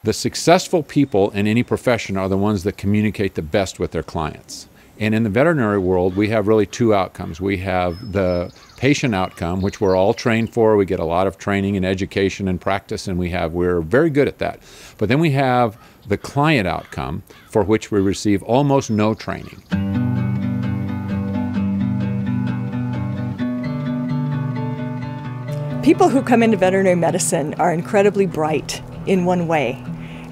The successful people in any profession are the ones that communicate the best with their clients. And in the veterinary world, we have really two outcomes. We have the patient outcome, which we're all trained for. We get a lot of training and education and practice, and we're very good at that. But then we have the client outcome, for which we receive almost no training. People who come into veterinary medicine are incredibly bright in one way,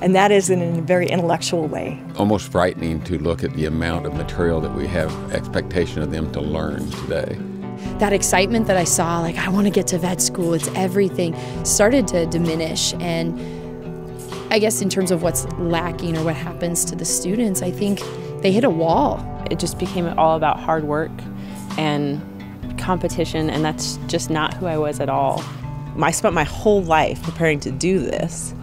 and that is in a very intellectual way. Almost frightening to look at the amount of material that we have expectation of them to learn today. That excitement that I saw, like, I want to get to vet school, it's everything, started to diminish. And I guess in terms of what's lacking or what happens to the students, I think they hit a wall. It just became all about hard work and competition, and that's just not who I was at all. I spent my whole life preparing to do this,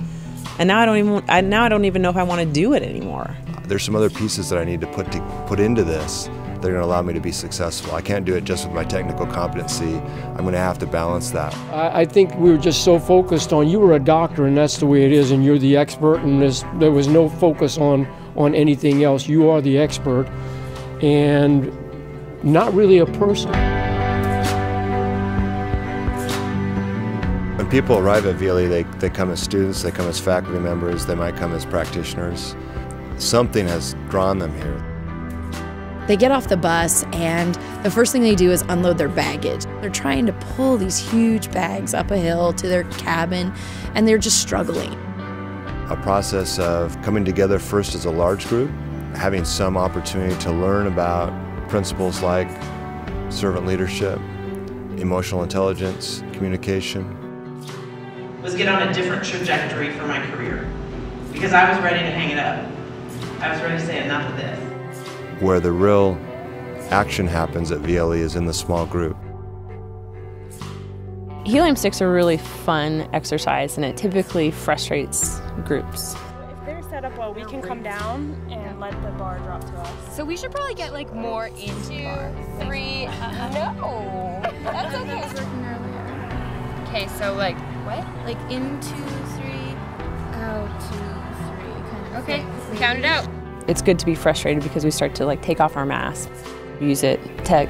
and now I don't even know if I want to do it anymore. There's some other pieces that I need to put into this that are going to allow me to be successful. I can't do it just with my technical competency. I'm going to have to balance that. I think we were just so focused on, you were a doctor and that's the way it is, and you're the expert, and there was no focus on anything else. You are the expert and not really a person. When people arrive at VLE, they come as students, they come as faculty members, they might come as practitioners. Something has drawn them here. They get off the bus and the first thing they do is unload their baggage. They're trying to pull these huge bags up a hill to their cabin, and they're just struggling. A process of coming together first as a large group, having some opportunity to learn about principles like servant leadership, emotional intelligence, communication. Was get on a different trajectory for my career, because I was ready to hang it up. I was ready to say enough of this. Where the real action happens at VLE is in the small group. Helium sticks are a really fun exercise, and it typically frustrates groups. If they're set up well, we can come down and let the bar drop to us. So we should probably get like more into 3. No, that's okay. I was working earlier. Okay, so like what? Like in 2, 3, out 2, 3, kind of. Okay, count it out. It's good to be frustrated because we start to like take off our masks, use it to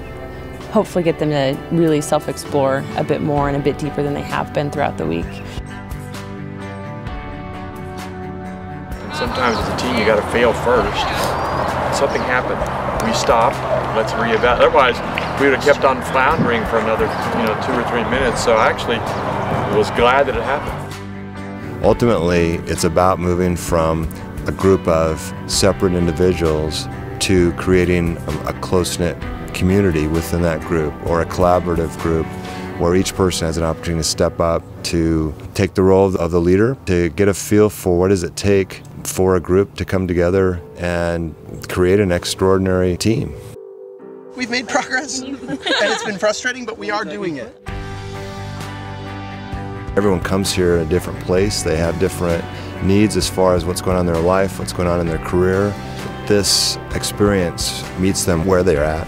hopefully get them to really self-explore a bit more and a bit deeper than they have been throughout the week. Sometimes as a team you got to fail first. Something happened. We stopped. Let's reevaluate. Otherwise, we would have kept on floundering for another 2 or 3 minutes. So I actually was glad that it happened. Ultimately, it's about moving from a group of separate individuals to creating a close-knit community within that group, or a collaborative group where each person has an opportunity to step up, to take the role of the leader, to get a feel for what does it take for a group to come together and create an extraordinary team. We've made progress, and it's been frustrating, but we are doing it. Everyone comes here in a different place. They have different needs as far as what's going on in their life, what's going on in their career. This experience meets them where they're at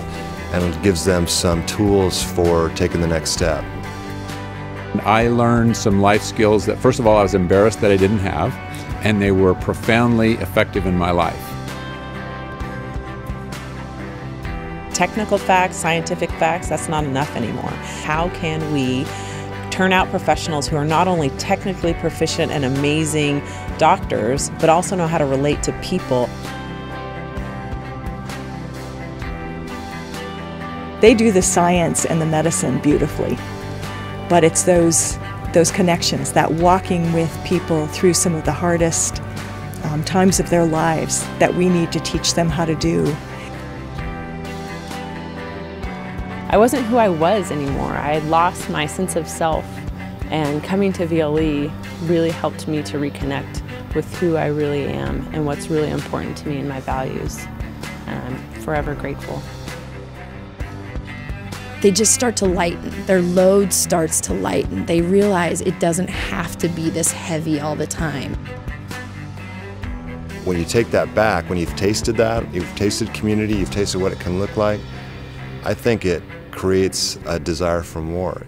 and gives them some tools for taking the next step. I learned some life skills that, first of all, I was embarrassed that I didn't have, and they were profoundly effective in my life. Technical facts, scientific facts, that's not enough anymore. How can we turn out professionals who are not only technically proficient and amazing doctors, but also know how to relate to people? They do the science and the medicine beautifully, but it's those connections, that walking with people through some of the hardest times of their lives that we need to teach them how to do. I wasn't who I was anymore. I had lost my sense of self, and coming to VLE really helped me to reconnect with who I really am and what's really important to me and my values. And I'm forever grateful. They just start to lighten. Their load starts to lighten. They realize it doesn't have to be this heavy all the time. When you take that back, when you've tasted that, you've tasted community, you've tasted what it can look like, I think it creates a desire for more.